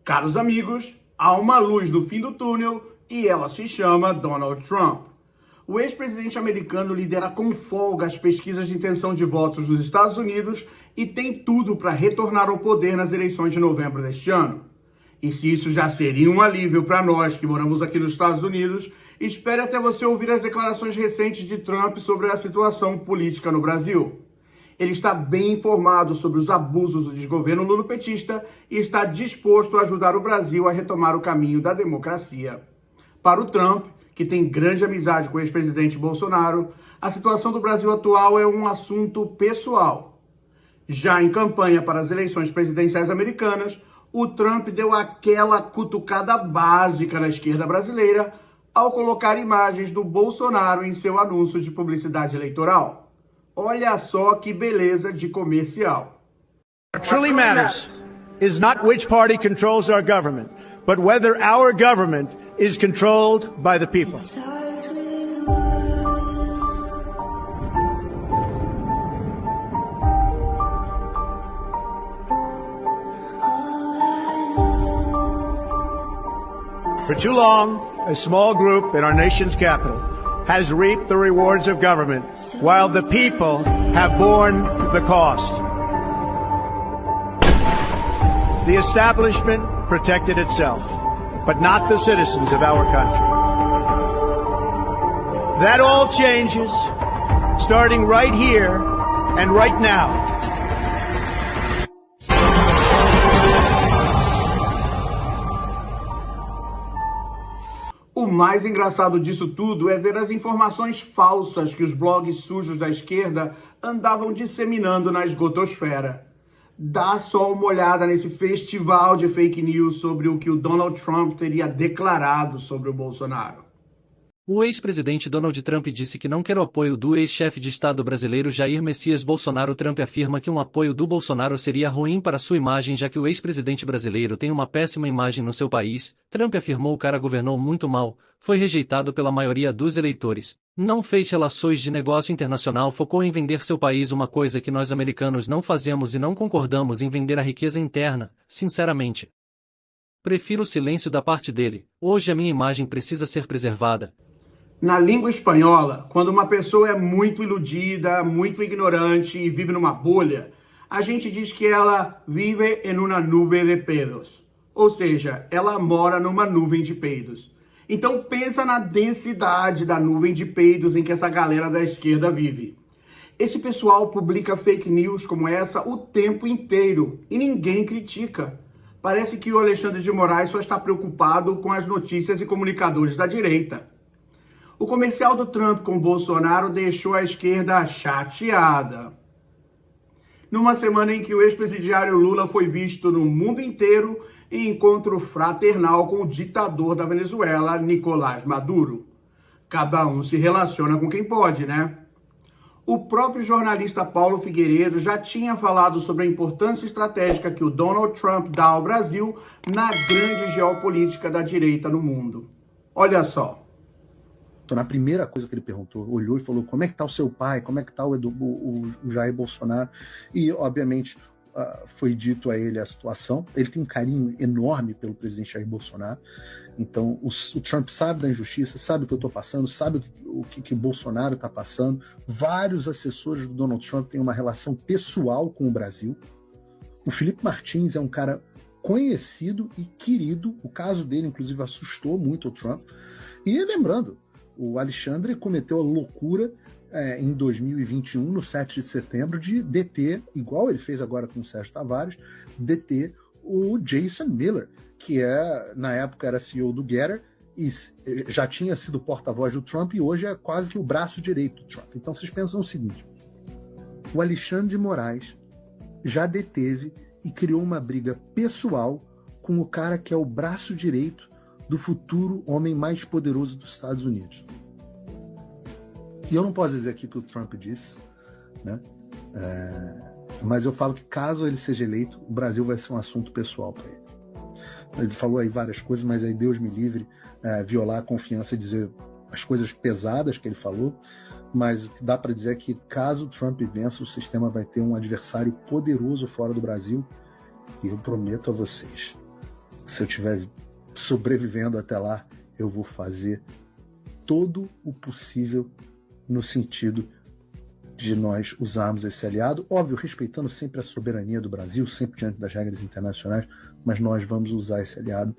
Caros amigos, há uma luz no fim do túnel e ela se chama Donald Trump. O ex-presidente americano lidera com folga as pesquisas de intenção de votos nos Estados Unidos e tem tudo para retornar ao poder nas eleições de novembro deste ano. E se isso já seria um alívio para nós que moramos aqui nos Estados Unidos, espere até você ouvir as declarações recentes de Trump sobre a situação política no Brasil. Ele está bem informado sobre os abusos do desgoverno lulopetista e está disposto a ajudar o Brasil a retomar o caminho da democracia. Para o Trump, que tem grande amizade com o ex-presidente Bolsonaro, a situação do Brasil atual é um assunto pessoal. Já em campanha para as eleições presidenciais americanas, o Trump deu aquela cutucada básica na esquerda brasileira ao colocar imagens do Bolsonaro em seu anúncio de publicidade eleitoral. Olha só que beleza de comercial. What truly matters is not which party controls our government, but whether our government is controlled by the people. For too long, a small group in our nation's capital has reaped the rewards of government, while the people have borne the cost. The establishment protected itself, but not the citizens of our country. That all changes, starting right here and right now. O mais engraçado disso tudo é ver as informações falsas que os blogs sujos da esquerda andavam disseminando na esgotosfera. Dá só uma olhada nesse festival de fake news sobre o que o Donald Trump teria declarado sobre o Bolsonaro. O ex-presidente Donald Trump disse que não quer o apoio do ex-chefe de Estado brasileiro Jair Messias Bolsonaro. Trump afirma que um apoio do Bolsonaro seria ruim para sua imagem, já que o ex-presidente brasileiro tem uma péssima imagem no seu país. Trump afirmou: o cara governou muito mal, foi rejeitado pela maioria dos eleitores, não fez relações de negócio internacional, focou em vender seu país, uma coisa que nós americanos não fazemos, e não concordamos em vender a riqueza interna. Sinceramente, prefiro o silêncio da parte dele. Hoje a minha imagem precisa ser preservada. Na língua espanhola, quando uma pessoa é muito iludida, muito ignorante e vive numa bolha, a gente diz que ela vive em uma nube de pedos. Ou seja, ela mora numa nuvem de peidos. Então pensa na densidade da nuvem de peidos em que essa galera da esquerda vive. Esse pessoal publica fake news como essa o tempo inteiro e ninguém critica. Parece que o Alexandre de Moraes só está preocupado com as notícias e comunicadores da direita. O comercial do Trump com Bolsonaro deixou a esquerda chateada. Numa semana em que o ex-presidiário Lula foi visto no mundo inteiro em encontro fraternal com o ditador da Venezuela, Nicolás Maduro. Cada um se relaciona com quem pode, né? O próprio jornalista Paulo Figueiredo já tinha falado sobre a importância estratégica que o Donald Trump dá ao Brasil na grande geopolítica da direita no mundo. Olha só. Na primeira coisa que ele perguntou, olhou e falou: como é que está o seu pai, como é que está o Jair Bolsonaro? E, obviamente, foi dito a ele a situação. Ele tem um carinho enorme pelo presidente Jair Bolsonaro. Então, o Trump sabe da injustiça, sabe o que eu estou passando, sabe o que o Bolsonaro está passando. Vários assessores do Donald Trump têm uma relação pessoal com o Brasil. O Felipe Martins é um cara conhecido e querido. O caso dele, inclusive, assustou muito o Trump. E lembrando, o Alexandre cometeu a loucura em 2021, no 7 de setembro, de deter, igual ele fez agora com o Sérgio Tavares, deter o Jason Miller, que na época era CEO do Getter e já tinha sido porta-voz do Trump e hoje é quase que o braço direito do Trump. Então vocês pensam o seguinte: o Alexandre de Moraes já deteve e criou uma briga pessoal com o cara que é o braço direito do futuro homem mais poderoso dos Estados Unidos. E eu não posso dizer aqui o que o Trump disse, né? Mas eu falo que caso ele seja eleito, o Brasil vai ser um assunto pessoal para ele. Ele falou aí várias coisas, mas aí Deus me livre violar a confiança e dizer as coisas pesadas que ele falou, mas dá para dizer que caso Trump vença, o sistema vai ter um adversário poderoso fora do Brasil. E eu prometo a vocês, se eu estiver sobrevivendo até lá, eu vou fazer todo o possível no sentido de nós usarmos esse aliado, óbvio, respeitando sempre a soberania do Brasil, sempre diante das regras internacionais, mas nós vamos usar esse aliado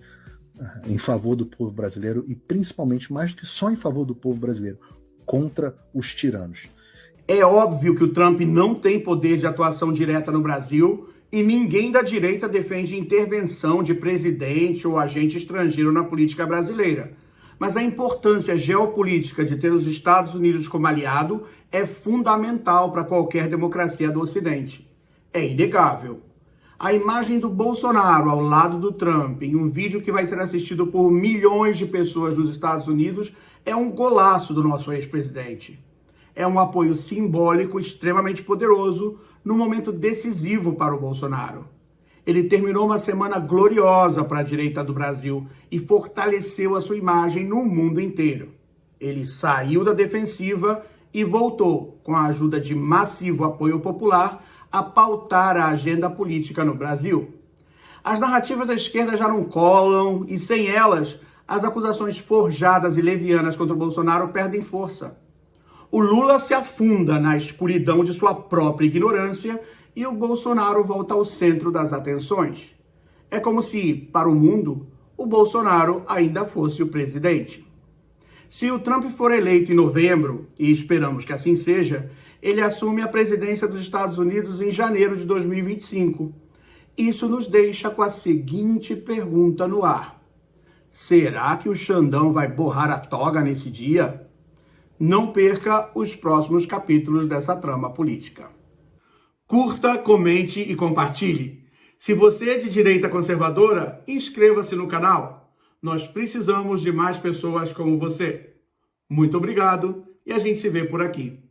em favor do povo brasileiro e principalmente, mais que só em favor do povo brasileiro, contra os tiranos. É óbvio que o Trump não tem poder de atuação direta no Brasil e ninguém da direita defende intervenção de presidente ou agente estrangeiro na política brasileira. Mas a importância geopolítica de ter os Estados Unidos como aliado é fundamental para qualquer democracia do Ocidente. É inegável. A imagem do Bolsonaro ao lado do Trump em um vídeo que vai ser assistido por milhões de pessoas nos Estados Unidos é um golaço do nosso ex-presidente. É um apoio simbólico extremamente poderoso num momento decisivo para o Bolsonaro. Ele terminou uma semana gloriosa para a direita do Brasil e fortaleceu a sua imagem no mundo inteiro. Ele saiu da defensiva e voltou, com a ajuda de massivo apoio popular, a pautar a agenda política no Brasil. As narrativas da esquerda já não colam e, sem elas, as acusações forjadas e levianas contra o Bolsonaro perdem força. O Lula se afunda na escuridão de sua própria ignorância e o Bolsonaro volta ao centro das atenções. É como se, para o mundo, o Bolsonaro ainda fosse o presidente. Se o Trump for eleito em novembro, e esperamos que assim seja, ele assume a presidência dos Estados Unidos em janeiro de 2025. Isso nos deixa com a seguinte pergunta no ar: será que o Xandão vai borrar a toga nesse dia? Não perca os próximos capítulos dessa trama política. Curta, comente e compartilhe. Se você é de direita conservadora, inscreva-se no canal. Nós precisamos de mais pessoas como você. Muito obrigado e a gente se vê por aqui.